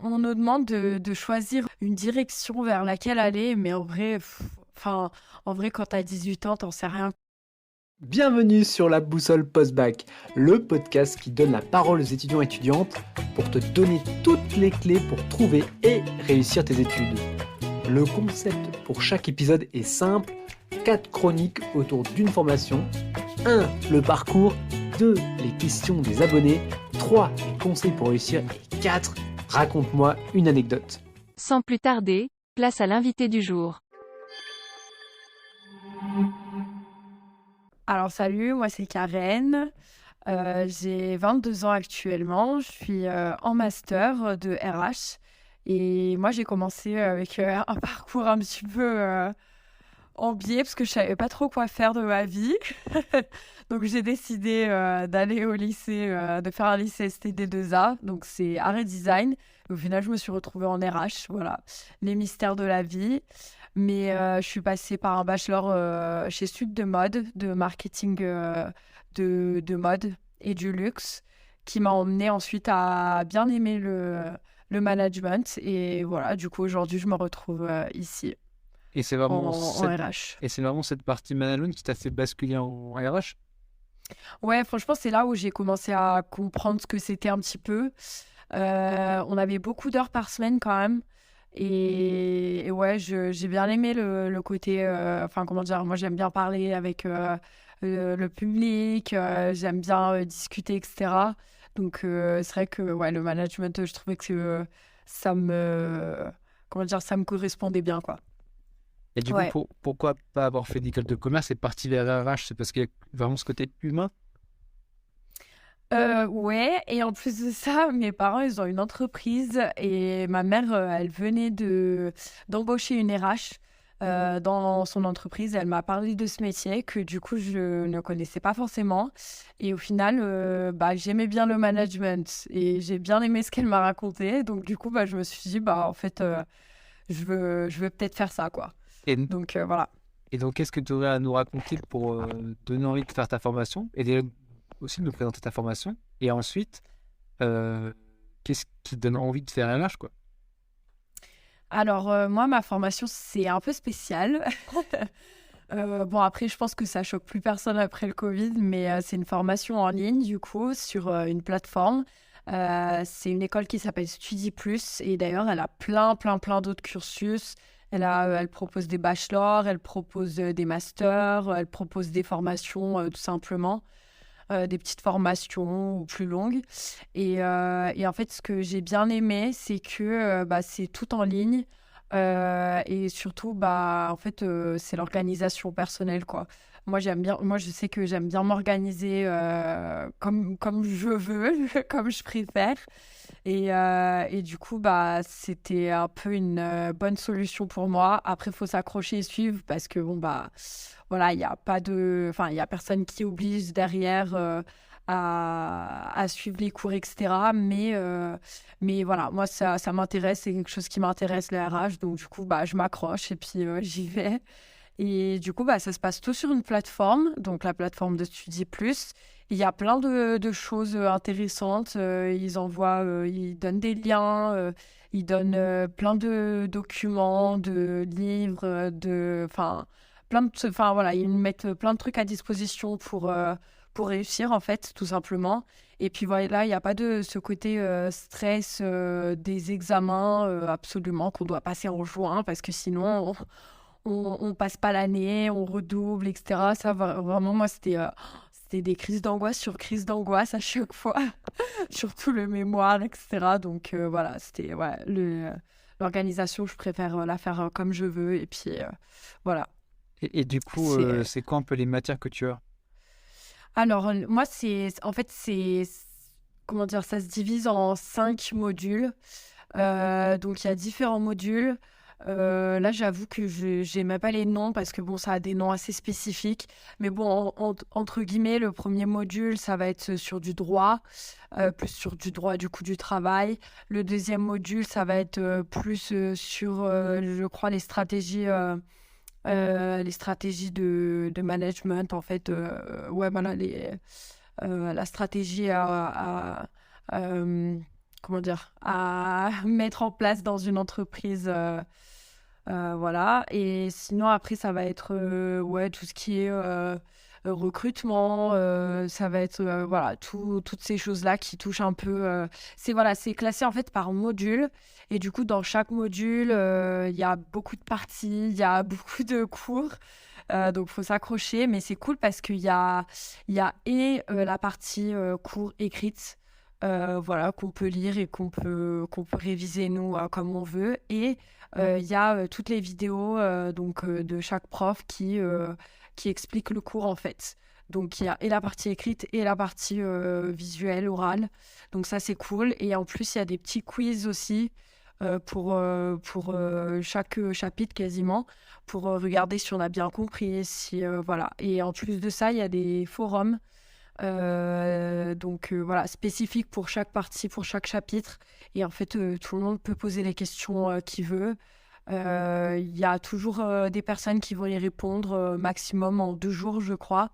on nous demande de choisir une direction vers laquelle aller, mais en vrai, quand t'as 18 ans, t'en sais rien. Bienvenue sur la boussole post-bac, le podcast qui donne la parole aux étudiants et étudiantes pour te donner toutes les clés pour trouver et réussir tes études. Le concept pour chaque épisode est simple, 4 chroniques autour d'une formation, 1. Le parcours, 2. Les questions des abonnés, 3. Les conseils pour réussir et 4. Raconte-moi une anecdote. Sans plus tarder, place à l'invité du jour. Alors salut, moi c'est Karen, j'ai 22 ans actuellement, je suis en master de RH et moi j'ai commencé avec un parcours un petit peu en biais parce que je savais pas trop quoi faire de ma vie. Donc j'ai décidé d'aller au lycée, de faire un lycée STD2A, donc c'est art et design. Au final je me suis retrouvée en RH, voilà, les mystères de la vie. Mais je suis passée par un bachelor chez Sud de Mode, de marketing de mode et du luxe, qui m'a emmenée ensuite à bien aimer le management. Et voilà, du coup, aujourd'hui, je me retrouve ici, Et c'est en, vraiment en cette, RH. et c'est vraiment cette partie management qui t'a fait basculer en RH. Ouais, franchement, c'est là où j'ai commencé à comprendre ce que c'était un petit peu. On avait beaucoup d'heures par semaine quand même. Et ouais, j'ai bien aimé le côté, enfin comment dire, moi j'aime bien parler avec le public, j'aime bien discuter, etc. Donc c'est vrai que ouais, le management, je trouvais que ça me, comment dire, ça me correspondait bien, quoi. Et du coup, Ouais. pourquoi pas avoir fait d'école de commerce et parti vers RH? C'est parce qu'il y a vraiment ce côté humain. Ouais, et en plus de ça, mes parents, ils ont une entreprise et ma mère, elle venait d'embaucher une RH dans son entreprise. Elle m'a parlé de ce métier que du coup, je ne connaissais pas forcément. Et au final, bah, j'aimais bien le management et j'ai bien aimé ce qu'elle m'a raconté. Donc du coup, bah, je me suis dit, bah, en fait, je veux peut-être faire ça, quoi. Et, Donc voilà. et donc, qu'est-ce que tu aurais à nous raconter pour donner envie de faire ta formation et aussi de nous présenter ta formation? Et ensuite, euh, qu'est-ce qui donne envie de faire RH, quoi? Alors, moi, ma formation, c'est un peu spécial. Bon, après, je pense que ça choque plus personne après le Covid, mais c'est une formation en ligne, du coup, sur une plateforme. C'est une école qui s'appelle Studi Plus, et d'ailleurs, elle a plein d'autres cursus. Elle propose des bachelors, elle propose des masters, elle propose des formations, tout simplement, des petites formations ou plus longues. Et en fait, ce que j'ai bien aimé, c'est que bah, c'est tout en ligne. Et surtout, bah, en fait, c'est l'organisation personnelle, quoi. Moi, je sais que j'aime bien m'organiser comme je veux, comme je préfère. Et du coup, bah, c'était un peu une bonne solution pour moi. Après, il faut s'accrocher et suivre parce que, bon, bah, voilà, il n'y a pas de... Enfin, il n'y a personne qui oblige derrière à suivre les cours, etc. Mais voilà, moi, ça m'intéresse. C'est quelque chose qui m'intéresse, le RH. Donc, du coup, bah, je m'accroche et puis j'y vais. Et du coup, bah, ça se passe tout sur une plateforme, donc la plateforme de Studi Plus. Il y a plein de choses intéressantes. Ils donnent des liens, ils donnent plein de documents, de livres, enfin voilà, ils mettent plein de trucs à disposition pour réussir en fait, tout simplement. Et puis voilà, il n'y a pas de ce côté stress des examens absolument qu'on doit passer en juin parce que sinon on passe pas l'année, on redouble, etc. Vraiment, moi, c'était des crises d'angoisse sur crises d'angoisse à chaque fois, surtout le mémoire, etc. Donc voilà, c'était ouais, l'organisation, je préfère la faire comme je veux. Et puis voilà. Et du coup, C'est, c'est quoi un peu les matières que tu as? Alors, moi, en fait, comment dire, ça se divise en 5 modules. Donc, il y a différents modules. Là, j'avoue que je n'aimais pas les noms parce que bon, ça a des noms assez spécifiques. Mais bon, entre guillemets, le premier module, ça va être sur du droit, plus sur du droit du coup du travail. Le deuxième module, ça va être plus sur, je crois, les stratégies de management, en fait. Ouais, voilà, la stratégie à, comment dire, à mettre en place dans une entreprise. Voilà. Et sinon, après, ça va être ouais, tout ce qui est recrutement. Ça va être voilà, toutes ces choses-là qui touchent un peu. C'est classé en fait par module. Et du coup, dans chaque module, il y a beaucoup de parties, il y a beaucoup de cours. Donc, il faut s'accrocher. Mais c'est cool parce qu'il y a la partie cours écrite. Voilà, qu'on peut lire et qu'on peut réviser nous comme on veut. Et il y a toutes les vidéos de chaque prof qui explique le cours en fait. Donc il y a et la partie écrite et la partie visuelle, orale. Donc ça c'est cool. Et en plus il y a des petits quiz aussi pour chaque chapitre quasiment, pour regarder si on a bien compris. Voilà. Et en plus de ça, il y a des forums. Voilà, spécifique pour chaque partie, pour chaque chapitre. Et en fait, tout le monde peut poser les questions qu'il veut. Il y a toujours des personnes qui vont y répondre maximum en 2 jours, je crois.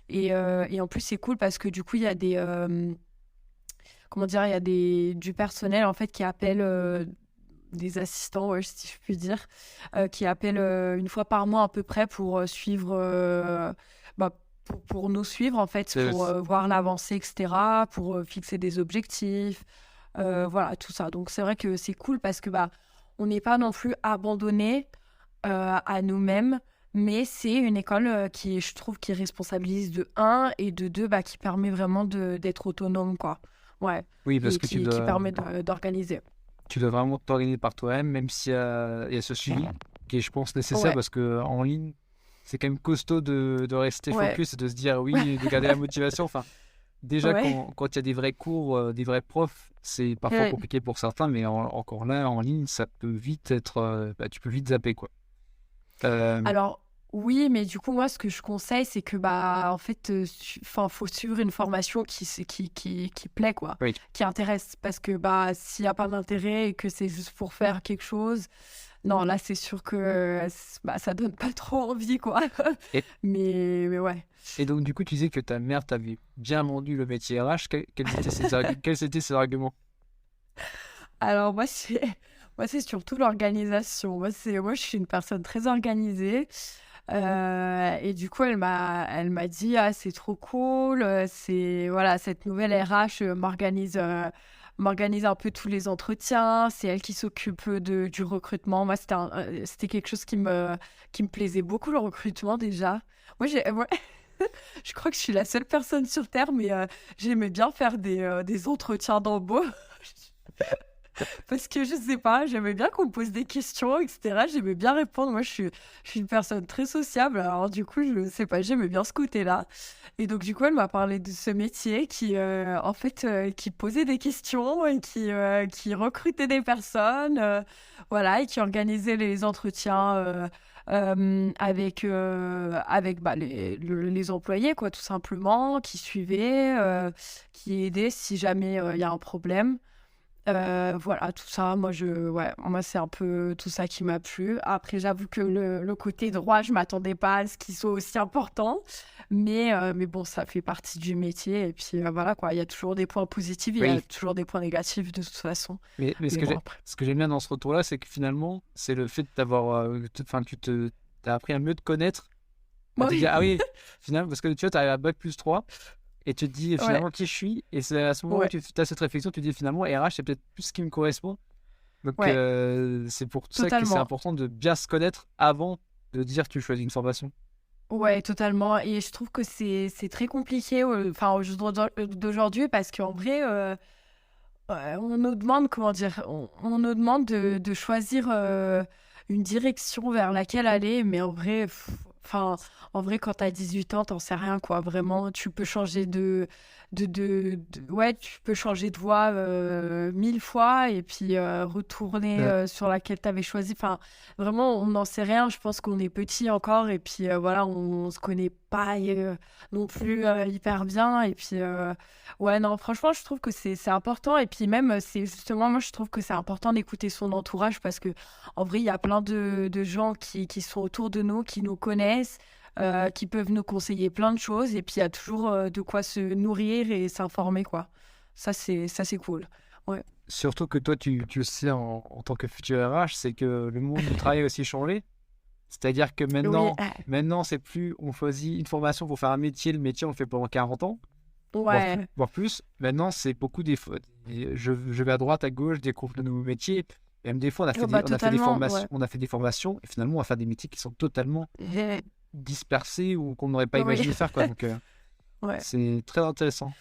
Et en plus, c'est cool parce que du coup, il y a comment dire, il y a du personnel en fait qui appelle des assistants, ouais, si je puis dire, qui appellent une fois par mois à peu près pour suivre. Pour nous suivre, en fait, pour voir l'avancée, etc., pour fixer des objectifs, voilà, tout ça. Donc, c'est vrai que c'est cool parce que on n'est pas non plus abandonné à nous-mêmes, mais c'est une école qui, je trouve, qui responsabilise de 1 et de 2, qui permet vraiment d'être autonome, quoi. Ouais. Oui, parce Et que qui permet d'organiser. tu dois vraiment t'organiser par toi-même, même s'il y a ce suivi qui est, je pense, nécessaire Ouais. parce qu'en ligne, c'est quand même costaud de rester Ouais. focus et de se dire oui, de garder la motivation. Enfin, déjà, Ouais. quand il y a des vrais cours, des vrais profs, c'est parfois Ouais. compliqué pour certains, mais encore là, en ligne, ça peut vite être. Tu peux vite zapper, quoi. Euh, Alors, oui, mais du coup, moi, ce que je conseille, c'est que, en fait, faut suivre une formation qui plaît, quoi, oui. qui intéresse. Parce que, s'il n'y a pas d'intérêt et que c'est juste pour faire quelque chose, non, là, c'est sûr que ça donne pas trop envie, quoi. Et- Mais ouais. Et donc, du coup, tu disais que ta mère t'avait bien vendu le métier RH. Quels étaient ses arguments? Alors, moi, c'est surtout l'organisation. Moi, je suis une personne très organisée. Et du coup, elle m'a dit, ah, c'est trop cool. Voilà, cette nouvelle RH m'organise un peu tous les entretiens. C'est elle qui s'occupe du recrutement. Moi, c'était quelque chose qui me plaisait beaucoup, le recrutement déjà. Moi, je crois que je suis la seule personne sur Terre, mais j'aimais bien faire des entretiens d'embauche. Parce que je sais pas, j'aimais bien qu'on me pose des questions, etc. J'aimais bien répondre. Moi, je suis une personne très sociable. Alors, du coup, je sais pas, j'aimais bien ce côté-là. Et donc, du coup, elle m'a parlé de ce métier en fait, qui posait des questions et qui recrutait des personnes, voilà, et qui organisait les entretiens avec les employés, quoi, tout simplement, qui suivait, qui aidait si jamais il y a un problème. Voilà, tout ça, moi, c'est un peu tout ça qui m'a plu. Après, j'avoue que le côté droit, je m'attendais pas à ce qu'il soit aussi important. Mais bon, ça fait partie du métier. Et puis, voilà, quoi. Il y a toujours des points positifs, il y a Oui. toujours des points négatifs, de toute façon. Mais Mais bon, après. ce que j'aime bien dans ce retour-là, c'est que finalement, c'est le fait d'avoir. Enfin, t'as appris à mieux te connaître. À te Oui. dire, ah oui, finalement, parce que tu vois, tu arrives à Bac+3 et tu te dis Ouais. finalement qui je suis. Et c'est à ce moment où Ouais. tu as cette réflexion, tu te dis finalement, RH, c'est peut-être plus ce qui me correspond. Donc, Ouais. c'est pour ça que c'est Totalement. important de bien se connaître avant de dire que tu choisis une formation. Ouais, totalement. Et je trouve que c'est très compliqué, enfin, au jour d'aujourd'hui, parce qu'en vrai, on nous demande, comment dire, on nous demande de choisir une direction vers laquelle aller, mais enfin, en vrai, quand t'as 18 ans, t'en sais rien, quoi. Vraiment, tu peux changer ouais, tu peux changer de voie 1000 fois et puis retourner sur laquelle t'avais choisi. Enfin, vraiment, on n'en sait rien. Je pense qu'on est petit encore et puis voilà, on se connaît pas non plus hyper bien. Et puis, ouais, non, franchement, je trouve que c'est important. Et puis même, c'est justement, moi, je trouve que c'est important d'écouter son entourage parce que en vrai, il y a plein de gens qui sont autour de nous, qui nous connaissent, qui peuvent nous conseiller plein de choses. Et puis, il y a toujours de quoi se nourrir et s'informer, quoi. Ça, c'est cool. Ouais. Surtout que toi, tu le sais en tant que futur RH, c'est que le monde du travail a aussi changé. C'est-à-dire que Oui, maintenant, c'est plus on choisit une formation pour faire un métier, le métier, on le fait pendant 40 ans, ouais, voire plus. Maintenant, c'est beaucoup je vais à droite, à gauche, découvre de nouveaux métiers. Et même des fois, oh, bah totalement, ouais. on a fait des formations et finalement, on va faire des métiers qui sont totalement dispersés ou qu'on n'aurait pas Oui, imaginé faire, quoi. Donc, ouais. c'est très intéressant.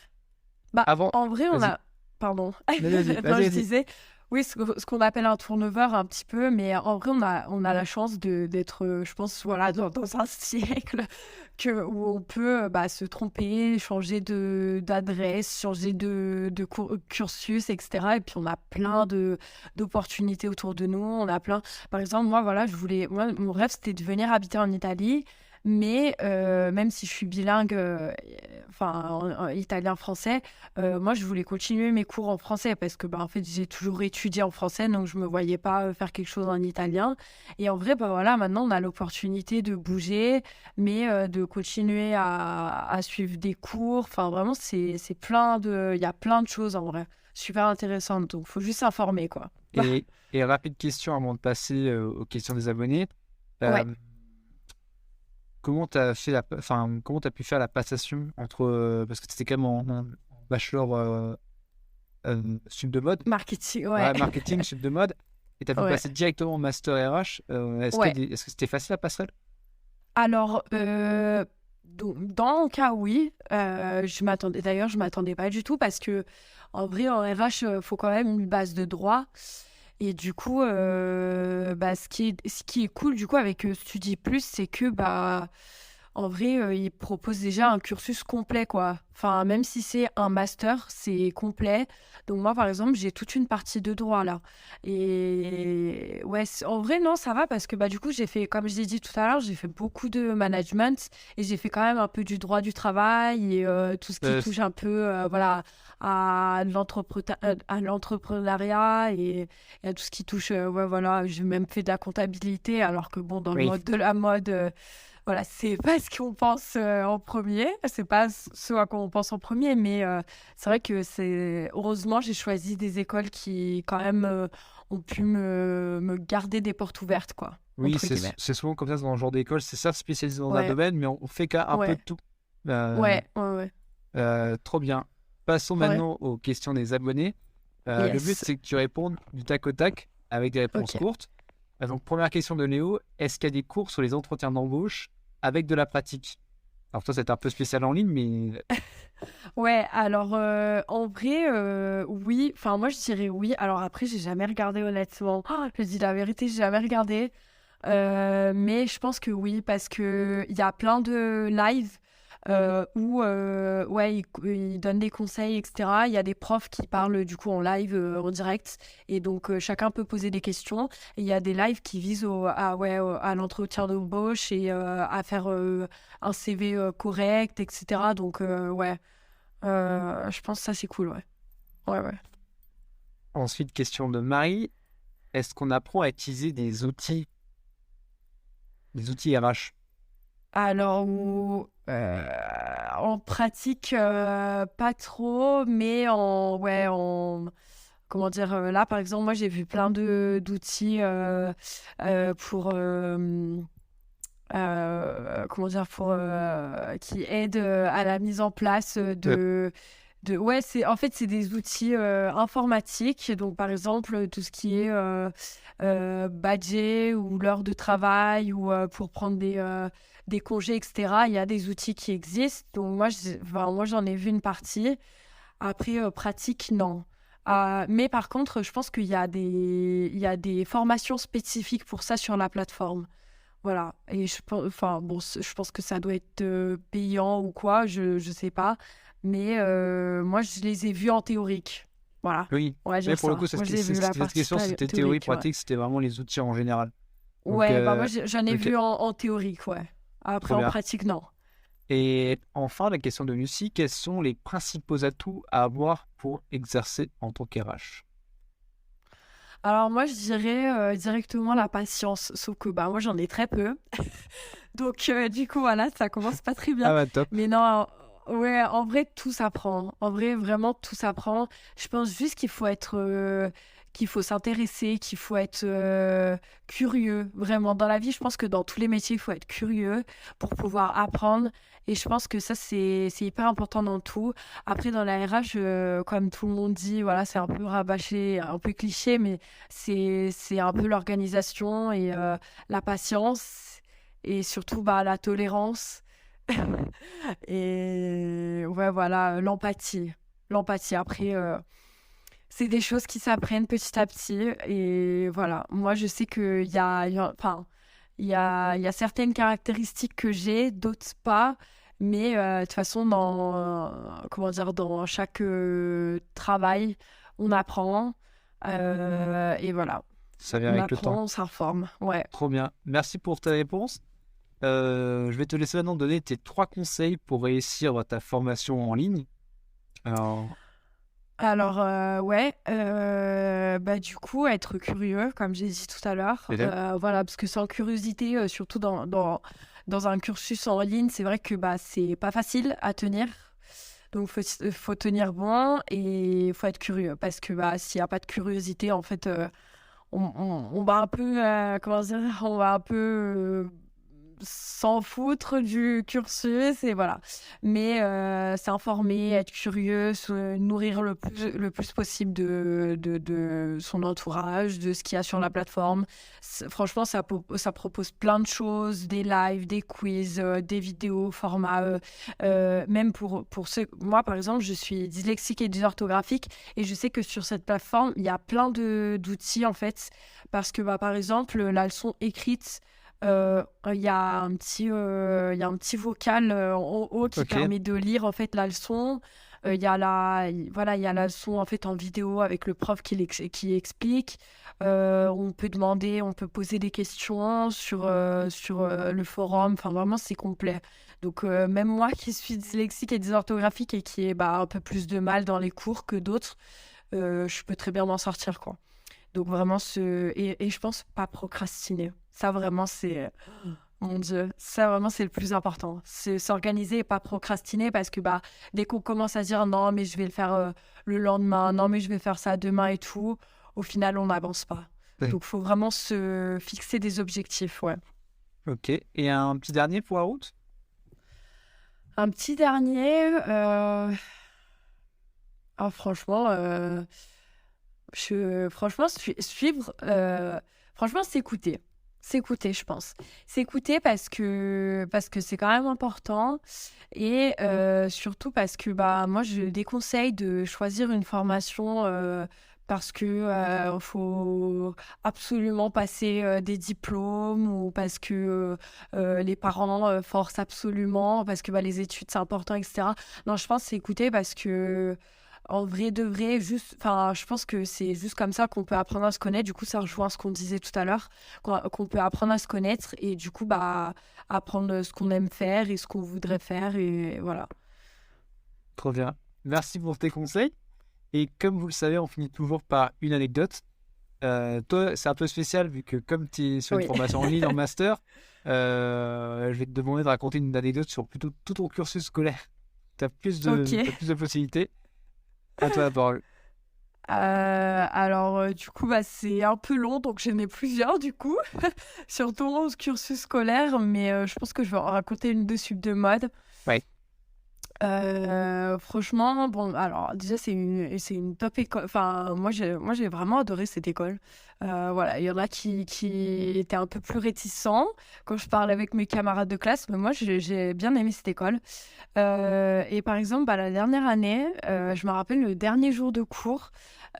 Bah, Avant, en vrai, on vas-y, a... Pardon. vas-y, Non, je vas-y. disais, oui, ce qu'on appelle un turnover un petit peu, mais en vrai, on a la chance d'être, je pense, voilà, dans un siècle où on peut bah, se tromper, changer d'adresse, changer cursus, etc. Et puis, on a plein d'opportunités autour de nous. On a plein... Par exemple, moi, voilà, moi, mon rêve, c'était de venir habiter en Italie. Mais même si je suis bilingue, enfin en italien-français, moi je voulais continuer mes cours en français parce que bah, en fait j'ai toujours étudié en français, donc je me voyais pas faire quelque chose en italien. Et en vrai, bah voilà, maintenant on a l'opportunité de bouger, mais de continuer à suivre des cours. Enfin vraiment, c'est il y a plein de choses en vrai, super intéressantes. Donc faut juste s'informer quoi. Et rapide question avant de passer aux questions des abonnés. Ouais. Euh, comment t'as pu faire la passation entre, parce que c'était quand même en bachelor sub de mode, Marketing, ouais. ouais, marketing sub de mode, et t'as pu Ouais. passer directement en master RH. Ouais. Est-ce que c'était facile la passerelle? Alors, dans mon cas, oui. Je m'attendais pas du tout parce que, en vrai, en RH, faut quand même une base de droit. Et du coup, bah, ce qui est cool, du coup, avec Studi Plus, c'est que, bah, en vrai, ils proposent déjà un cursus complet, quoi. Enfin, même si c'est un master, c'est complet. Donc moi, par exemple, j'ai toute une partie de droit, là. Et ouais, en vrai, non, ça va parce que, bah, du coup, j'ai fait, comme je l'ai dit tout à l'heure, j'ai fait beaucoup de management et j'ai fait quand même un peu du droit du travail et tout ce qui Euh, touche un peu, voilà, à l'entrepreneuriat et à tout ce qui touche, ouais, voilà, j'ai même fait de la comptabilité alors que, bon, dans le oui. mode de la mode... voilà, c'est pas ce qu'on pense en premier, c'est pas ce à quoi on pense en premier, mais c'est vrai que heureusement, j'ai choisi des écoles qui, quand même, ont pu me garder des portes ouvertes, quoi, Oui, entre guillemets. c'est souvent comme ça dans le genre d'école. C'est ça, spécialisé dans un Ouais, domaine, mais on fait quand même un peu ouais, de tout. Euh, ouais, ouais, ouais. Trop bien. Passons Ouais. maintenant aux questions des abonnés. Le but, Yes. c'est que tu répondes du tac au tac avec des réponses Ok. courtes. Donc, première question de Léo, est-ce qu'il y a des cours sur les entretiens d'embauche avec de la pratique? Alors, toi, c'est un peu spécial en ligne, mais Ouais, alors en vrai, oui. Enfin, moi, je dirais oui. Alors après, j'ai jamais regardé honnêtement. Je dis la vérité, j'ai jamais regardé. Mais je pense que oui, parce que il y a plein de lives où ouais, ils donnent des conseils, etc. Il y a des profs qui parlent du coup en live, en direct, et donc chacun peut poser des questions. Et il y a des lives qui visent à l'entretien d'embauche et à faire un CV correct, etc. Donc ouais, je pense que ça c'est cool, ouais. Ouais, ouais. ensuite, question de Marie, est-ce qu'on apprend à utiliser des outils RH? Alors, en pratique, pas trop, mais comment dire, là, par exemple, moi, j'ai vu plein d'outils pour, comment dire, qui aident à la mise en place Euh, ouais, en fait, c'est des outils informatiques. Donc, par exemple, tout ce qui est badger ou l'heure de travail ou pour prendre des congés, etc. Il y a des outils qui existent. Donc, moi, j'en ai vu une partie. Après, pratique, non. Mais par contre, je pense il y a des formations spécifiques pour ça sur la plateforme. Voilà. Et enfin, bon, je pense que ça doit être payant ou quoi, je sais pas. Mais moi, je les ai vus en théorique. Voilà. oui, On va mais dire pour le coup, ça. Moi, j'ai vu la cette partie question, c'était théorie, théorique, ouais. pratique, c'était vraiment les outils en général. Donc, Ouais, bah moi, j'en ai ok, vu en théorique, ouais. Après, trop en bien. pratique, non. Et enfin, la question de Lucie, quels sont les principaux atouts à avoir pour exercer en tant qu'RH? Alors, moi, je dirais directement la patience. Sauf que, bah, moi, j'en ai très peu. Donc, du coup, voilà, ça commence pas très Ah bien. bah top. Mais non, Ouais, en vrai, tout s'apprend. En vrai, vraiment, tout s'apprend. Je pense juste qu'il faut s'intéresser, qu'il faut être curieux. Vraiment, dans la vie, je pense que dans tous les métiers, il faut être curieux pour pouvoir apprendre. Et je pense que ça, c'est hyper important dans tout. Après, dans la RH, comme tout le monde dit, voilà, c'est un peu rabâché, un peu cliché, mais c'est un peu l'organisation et la patience et surtout bah, la tolérance. Et ouais, voilà, l'empathie. L'empathie, après, c'est des choses qui s'apprennent petit à petit. Et voilà, moi, je sais enfin, il y a certaines caractéristiques que j'ai, d'autres pas. Mais de toute façon, comment dire, dans chaque travail, on apprend. Et voilà, Ça vient on avec le temps. apprend, on s'informe. Ouais. Trop bien. Merci pour ta réponse. Je vais te laisser maintenant donner tes 3 conseils pour réussir ta formation en ligne. Alors, Alors, ouais, bah, du coup, être curieux, comme j'ai dit tout à l'heure. c'est bien. Voilà, parce que sans curiosité, surtout dans un cursus en ligne, c'est vrai que bah, c'est pas facile à tenir. Donc, faut tenir bon et il faut être curieux. Parce que bah, s'il n'y a pas de curiosité, en fait, on va un peu, comment dire, on va un peu s'en foutre du cursus et voilà. Mais s'informer, être curieux, se nourrir le plus possible de son entourage, de ce qu'il y a sur la plateforme. Franchement, ça propose plein de choses, des lives, des quiz, des vidéos, formats. Même pour ceux... Moi, par exemple, je suis dyslexique et dysorthographique et je sais que sur cette plateforme, il y a plein d'outils en fait. Parce que, bah, par exemple, la leçon écrite, il y a il y a un petit vocal en haut qui Ok. permet de lire en fait la leçon. Voilà, il y a la leçon en fait en vidéo avec le prof qui explique. On peut demander, on peut poser des questions sur le forum. Enfin, vraiment, c'est complet. Donc, même moi qui suis dyslexique et dysorthographique et qui ai bah, un peu plus de mal dans les cours que d'autres, je peux très bien m'en sortir, quoi. Donc vraiment, et je pense pas procrastiner. Ça vraiment, mon Dieu, ça vraiment, c'est le plus important. C'est s'organiser et pas procrastiner parce que bah, dès qu'on commence à dire non, mais je vais le faire le lendemain, non, mais je vais faire ça demain et tout, au final, on n'avance pas. Ouais. Donc, il faut vraiment se fixer des objectifs, ouais. Ok. Et un petit dernier pour la route? Un petit dernier, franchement, franchement, suivre, franchement, s'écouter. S'écouter, je pense. S'écouter parce que c'est quand même important et surtout parce que bah, moi, je déconseille de choisir une formation parce que faut absolument passer des diplômes ou parce que les parents forcent absolument, parce que bah, les études, c'est important, etc. Non, je pense s'écouter parce que en vrai de vrai, enfin, je pense que c'est juste comme ça qu'on peut apprendre à se connaître. Du coup, ça rejoint ce qu'on disait tout à l'heure, qu'on peut apprendre à se connaître et du coup, bah, apprendre ce qu'on aime faire et ce qu'on voudrait faire et voilà. Trop bien. Merci pour tes conseils. Et comme vous le savez, on finit toujours par une anecdote. Toi, c'est un peu spécial vu que comme tu es sur une Oui. formation en ligne en master, je vais te demander de raconter une anecdote sur plutôt tout ton cursus scolaire. Tu as Ok. t'as plus de possibilités. À toi la parole. Alors, du coup, bah, c'est un peu long, donc j'en ai plusieurs, du coup, surtout mon cursus scolaire, mais je pense que je vais en raconter une de sub de mode. Ouais. Franchement, bon, alors déjà c'est une top école. Enfin, moi j'ai vraiment adoré cette école. Voilà, il y en a qui étaient un peu plus réticents quand je parlais avec mes camarades de classe, mais moi j'ai bien aimé cette école. Et par exemple, bah, la dernière année, je me rappelle le dernier jour de cours,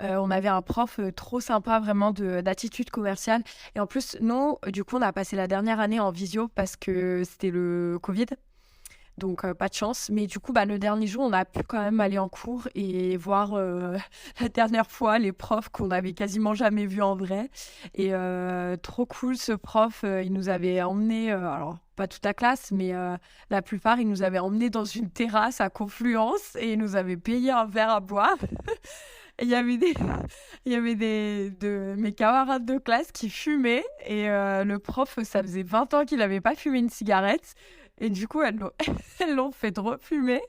on avait un prof trop sympa, vraiment d'attitude commerciale. Et en plus, nous, du coup, on a passé la dernière année en visio parce que c'était le Covid. Donc, pas de chance. Mais du coup, bah, le dernier jour, on a pu quand même aller en cours et voir la dernière fois les profs qu'on n'avait quasiment jamais vus en vrai. Et trop cool, ce prof. Il nous avait emmenés, alors pas toute la classe, mais la plupart, il nous avait emmenés dans une terrasse à Confluence et il nous avait payé un verre à boire. Et il y avait de mes camarades de classe qui fumaient et le prof, ça faisait 20 ans qu'il n'avait pas fumé une cigarette. Et du coup, elles l'ont elles l'ont fait refumer.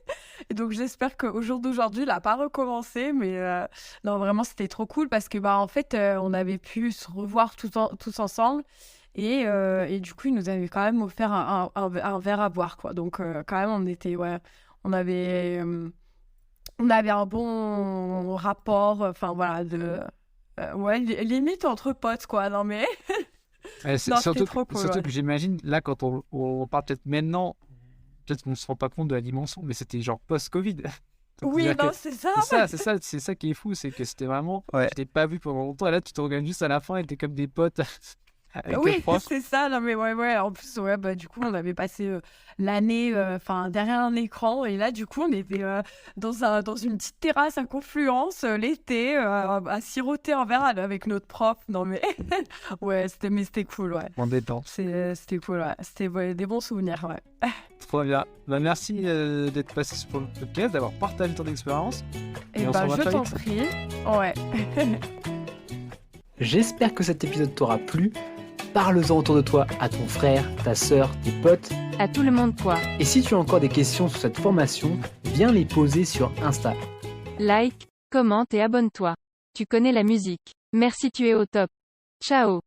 Et donc, j'espère qu'au jour d'aujourd'hui, il n'a pas recommencé. Mais non, vraiment, c'était trop cool parce que, bah, en fait, on avait pu se revoir tous ensemble. Et du coup, il nous avait quand même offert un verre à boire, quoi. Donc, quand même, on avait, on avait un bon rapport. Enfin, voilà, ouais, limite entre potes, quoi. Non, mais Ouais, non, c'était surtout, trop cool, surtout ouais. que j'imagine, là, quand on parle peut-être maintenant, peut-être qu'on ne se rend pas compte de la dimension, mais c'était genre post-Covid. Donc, Oui, c'est-à-dire non, que c'est ça. c'est ça qui est fou, c'est que c'était vraiment, Ouais. je t'ai pas vu pendant longtemps, et là, tu te regardes juste à la fin et t'es comme des potes avec le Oui, prof. c'est ça. Non, mais ouais. En plus, ouais, bah, du coup, on avait passé l'année derrière un écran. Et là, du coup, on était dans une petite terrasse à Confluence l'été à siroter un verre avec notre prof. Non, mais ouais, c'était cool, ouais. En détente. C'était cool, ouais. C'était des bons souvenirs, ouais. Trop bien. Bah, merci d'être passé sur le podcast, d'avoir partagé ton expérience. Et on se bah, revoit je très t'en vite. prie. Ouais. J'espère que cet épisode t'aura plu. Parle-en autour de toi à ton frère, ta sœur, tes potes. À tout le monde quoi. Et si tu as encore des questions sur cette formation, viens les poser sur Insta. Like, commente et abonne-toi. Tu connais la musique. Merci, tu es au top. Ciao.